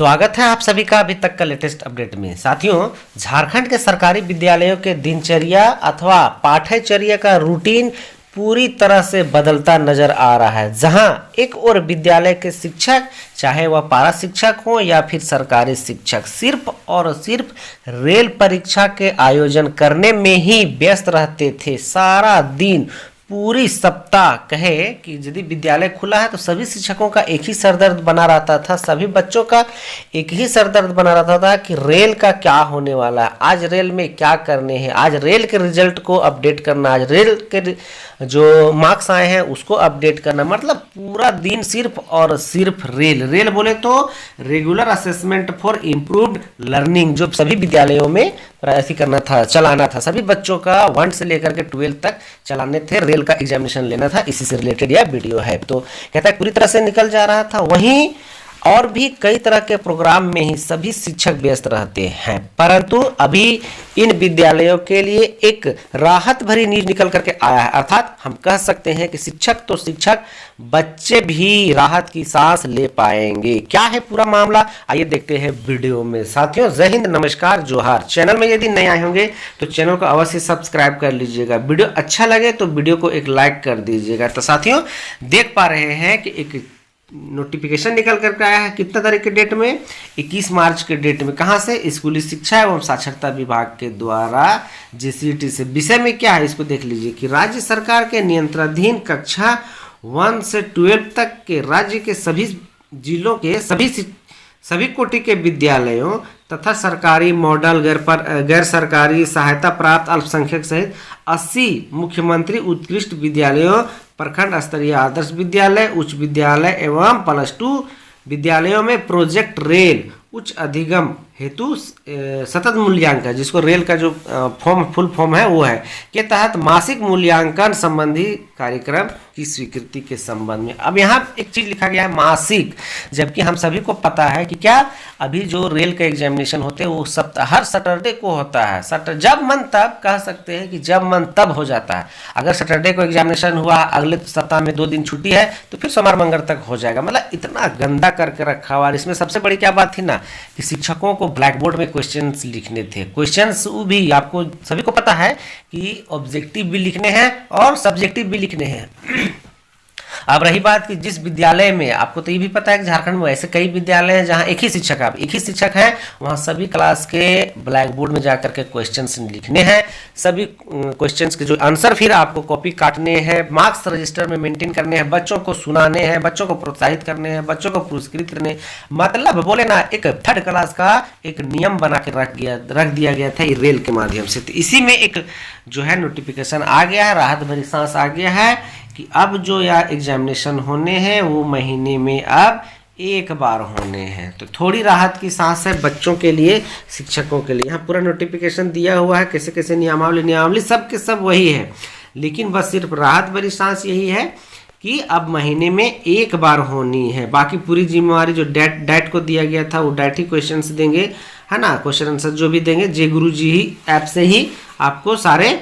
स्वागत है आप सभी का अभी तक का लेटेस्ट अपडेट में। साथियों, झारखंड के सरकारी विद्यालयों के दिनचर्या अथवा पाठ्यचर्या का रूटीन पूरी तरह से बदलता नजर आ रहा है। जहां एक और विद्यालय के शिक्षक, चाहे वह पारा शिक्षक हो या फिर सरकारी शिक्षक, सिर्फ और सिर्फ रेल परीक्षा के आयोजन करने में ही व्यस्त रहते थे। सारा दिन, पूरी सप्ताह कहे कि यदि विद्यालय खुला है तो सभी शिक्षकों का एक ही सरदर्द बना रहता था, सभी बच्चों का एक ही सरदर्द बना रहता था कि रेल का क्या होने वाला है, आज रेल में क्या करने हैं, आज रेल के रिजल्ट को अपडेट करना, आज रेल के जो मार्क्स आए हैं उसको अपडेट करना। मतलब पूरा दिन सिर्फ और सिर्फ रेल रेल बोले तो regular assessment for improved learning, जो सभी विद्यालयों में ऐसी करना था, चलाना था। सभी बच्चों का 1 से लेकर के 12 तक चलाने थे, रेल का एग्जामिनेशन लेना था। इसी से रिलेटेड यह वीडियो है। तो कहता है पूरी तरह से निकल जा रहा था। वहीं और भी कई तरह के प्रोग्राम में ही सभी शिक्षक व्यस्त रहते हैं, परंतु अभी इन विद्यालयों के लिए एक राहत भरी न्यूज निकल करके आया है। अर्थात हम कह सकते हैं कि शिक्षक तो शिक्षक, बच्चे भी राहत की सांस ले पाएंगे। क्या है पूरा मामला, आइए देखते हैं वीडियो में। साथियों, जय हिंद, नमस्कार, जोहार। चैनल में यदि नए आए होंगे तो चैनल को अवश्य सब्सक्राइब कर लीजिएगा। वीडियो अच्छा लगे तो वीडियो को एक लाइक कर दीजिएगा। तो साथियों, देख पा रहे हैं कि एक नोटिफिकेशन निकल करके आया है। कितना तारीख के डेट में? 21 मार्च के डेट में। कहाँ से? स्कूली शिक्षा एवं साक्षरता विभाग के द्वारा JCET से। विषय में क्या है इसको देख लीजिए कि राज्य सरकार के नियंत्रणाधीन कक्षा 1 से 12 तक के राज्य के सभी जिलों के सभी कोटि के विद्यालयों तथा सरकारी, मॉडल, गैर सरकारी, सहायता प्राप्त अल्पसंख्यक सहित 80 मुख्यमंत्री उत्कृष्ट विद्यालयों, प्रखंड स्तरीय आदर्श विद्यालय, उच्च विद्यालय एवं +2 विद्यालयों में प्रोजेक्ट रेल उच्च अधिगम हेतु सतत मूल्यांकन, जिसको रेल का जो फुल फॉर्म है वो है, के तहत मासिक मूल्यांकन संबंधी कार्यक्रम की स्वीकृति के संबंध में। अब यहाँ एक चीज लिखा गया है मासिक, जबकि हम सभी को पता है कि क्या अभी जो रेल का एग्जामिनेशन होते हैं वो हर सैटरडे को होता है। जब मन तब कह सकते हैं कि जब मन तब हो जाता है। अगर सैटरडे को एग्जामिनेशन हुआ, अगले सप्ताह में 2 दिन छुट्टी है तो फिर सोमवार मंगल तक हो जाएगा। मतलब इतना गंदा करके रखा हुआ। इसमें सबसे बड़ी क्या बात थी ना कि शिक्षकों को ब्लैक बोर्ड में क्वेश्चंस लिखने थे। क्वेश्चंस भी आपको सभी को पता है कि ऑब्जेक्टिव भी लिखने हैं और सब्जेक्टिव भी लिखने हैं। अब रही बात कि जिस विद्यालय में, आपको तो ये भी पता है कि झारखंड में ऐसे कई विद्यालय हैं जहां एक ही शिक्षक है, वहां सभी क्लास के ब्लैक बोर्ड में जाकर के क्वेश्चंस लिखने हैं। सभी क्वेश्चंस के जो आंसर फिर आपको कॉपी काटने हैं, मार्क्स रजिस्टर में मेंटेन करने हैं, बच्चों को सुनाने हैं, बच्चों को प्रोत्साहित करने हैं, बच्चों को पुरस्कृत करने। मतलब बोले ना, एक 3rd क्लास का एक नियम बना के रख दिया गया था ये रेल के माध्यम से। तो इसी में एक जो है नोटिफिकेशन आ गया है, राहत भरी सांस आ गया है कि अब जो या एग्जामिनेशन होने हैं वो महीने में अब एक बार होने हैं। तो थोड़ी राहत की सांस है बच्चों के लिए, शिक्षकों के लिए। यहाँ पूरा नोटिफिकेशन दिया हुआ है, कैसे कैसे नियमावली सब के सब वही है, लेकिन बस सिर्फ राहत भरी सांस यही है कि अब महीने में एक बार होनी है। बाकी पूरी जिम्मेवारी जो डैट को दिया गया था वो डैट ही क्वेश्चन देंगे, है ना। क्वेश्चन आंसर जो भी देंगे जे गुरु जी ही ऐप से ही आपको सारे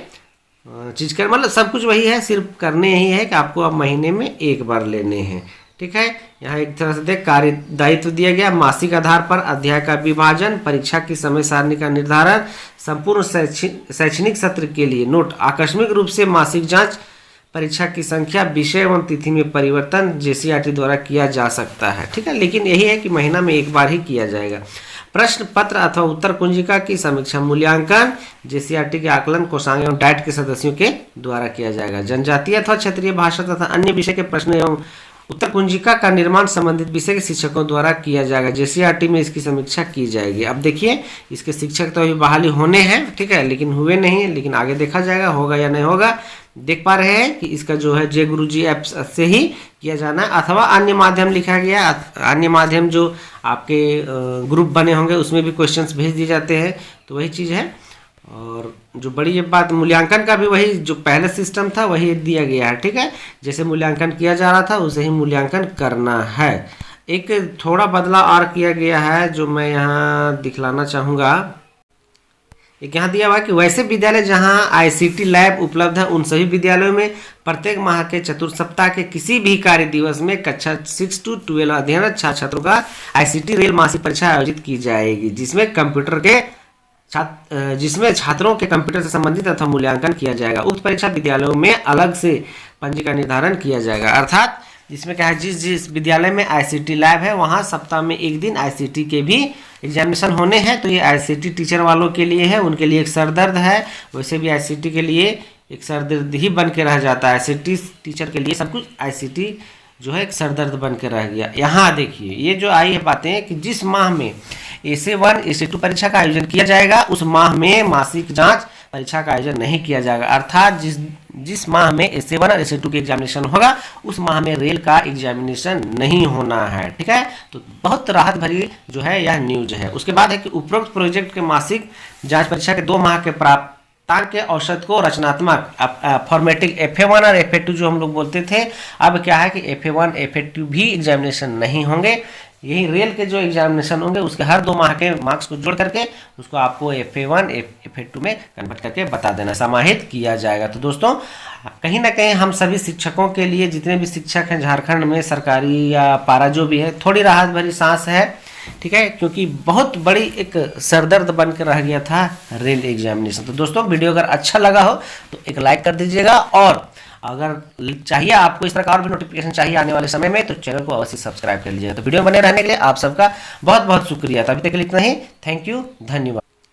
चीज कर, मतलब सब कुछ वही है, सिर्फ करने यही है कि आपको अब महीने में एक बार लेने हैं। ठीक है। यहाँ एक तरह से देख कार्य दायित्व दिया गया, मासिक आधार पर अध्याय का विभाजन, परीक्षा की समय सारणी का निर्धारण, संपूर्ण शैक्षणिक सत्र के लिए नोट, आकस्मिक रूप से मासिक जांच, परीक्षा की संख्या, विषय एवं तिथि में परिवर्तन JCET द्वारा किया जा सकता है। ठीक है, लेकिन यही है कि महीना में एक बार ही किया जाएगा। प्रश्न पत्र अथवा उत्तर कुंजिका की समीक्षा मूल्यांकन JCET के आकलन कोषांग एवं डैट के सदस्यों के द्वारा किया जाएगा। जनजातीय अथवा क्षेत्रीय भाषा तथा अन्य विषय के प्रश्न एवं उत्तर कुंजिका का निर्माण संबंधित विषय के शिक्षकों द्वारा किया जाएगा। JCET में इसकी समीक्षा की जाएगी। अब देखिए, इसके शिक्षक तो अभी बहाली होने हैं, ठीक है, लेकिन हुए नहीं, लेकिन आगे देखा जाएगा होगा या नहीं होगा। देख पा रहे हैं कि इसका जो है जे गुरु जी ऐप से ही किया जाना है, अथवा अन्य माध्यम लिखा गया, अन्य माध्यम जो आपके ग्रुप बने होंगे उसमें भी क्वेश्चंस भेज दिए जाते हैं। तो वही चीज़ है। और जो बड़ी ये बात, मूल्यांकन का भी वही जो पहले सिस्टम था वही दिया गया है। ठीक है, जैसे मूल्यांकन किया जा रहा था उसे ही मूल्यांकन करना है। एक थोड़ा बदलाव और किया गया है जो मैं यहाँ दिखलाना चाहूँगा एक यहाँ दिया हुआ है कि वैसे विद्यालय जहाँ आईसीटी लैब उपलब्ध है उन सभी विद्यालयों में प्रत्येक माह के चतुर्थ सप्ताह के किसी भी कार्य दिवस में कक्षा 6 to 12 अध्ययनरत छात्रों का आईसीटी रेल मासिक परीक्षा आयोजित की जाएगी, जिसमें छात्रों के कंप्यूटर से संबंधित तथा मूल्यांकन किया जाएगा। उक्त परीक्षा विद्यालयों में अलग से पंजी का निर्धारण किया जाएगा। अर्थात जिसमें क्या है, जिस विद्यालय में आईसीटी लैब है वहाँ सप्ताह में एक दिन आईसीटी के भी एग्जामिनेशन होने हैं। तो ये आईसीटी टीचर वालों के लिए है, उनके लिए एक सरदर्द है। वैसे भी आईसीटी के लिए एक सरदर्द ही बन के रह जाता है। आईसीटी टीचर के लिए सब कुछ आईसीटी जो है एक सरदर्द बन के रह गया। यहाँ देखिए ये जो आई है बातें कि जिस माह में AC1 AC2 परीक्षा का आयोजन किया जाएगा उस माह में मासिक जांच परीक्षा का आयोजन नहीं किया जाएगा। अर्थात जिस माह में AC1 और AC2 के एग्जामिनेशन होगा उस माह में रेल का एग्जामिनेशन नहीं होना है। ठीक है, तो बहुत राहत भरी जो है यह न्यूज है। उसके बाद है कि उपरोक्त प्रोजेक्ट के मासिक जांच परीक्षा के 2 माह के प्राप्तांक के औसत को रचनात्मक फॉर्मेटिंग FA1 और FA2 जो हम लोग बोलते थे, अब क्या है कि FA1 FA2 भी एग्जामिनेशन नहीं होंगे। यही रेल के जो एग्जामिनेशन होंगे उसके हर 2 माह के मार्क्स को जोड़ करके उसको आपको FA1 FA2 में कन्वर्ट करके बता देना, समाहित किया जाएगा। तो दोस्तों कहीं ना कहीं हम सभी शिक्षकों के लिए, जितने भी शिक्षक हैं झारखंड में सरकारी या पारा जो भी है, थोड़ी राहत भरी सांस है। ठीक है, क्योंकि बहुत बड़ी एक सरदर्द बन कर रह गया था रेल एग्जामिनेशन। तो दोस्तों वीडियो अगर अच्छा लगा हो तो एक लाइक कर दीजिएगा, और अगर चाहिए आपको इस तरह का और भी नोटिफिकेशन चाहिए आने वाले समय में तो चैनल को अवश्य सब्सक्राइब कर लीजिएगा। तो वीडियो बने रहने के लिए आप सबका बहुत बहुत शुक्रिया। तो अभी तक के लिए इतना ही। थैंक यू, धन्यवाद।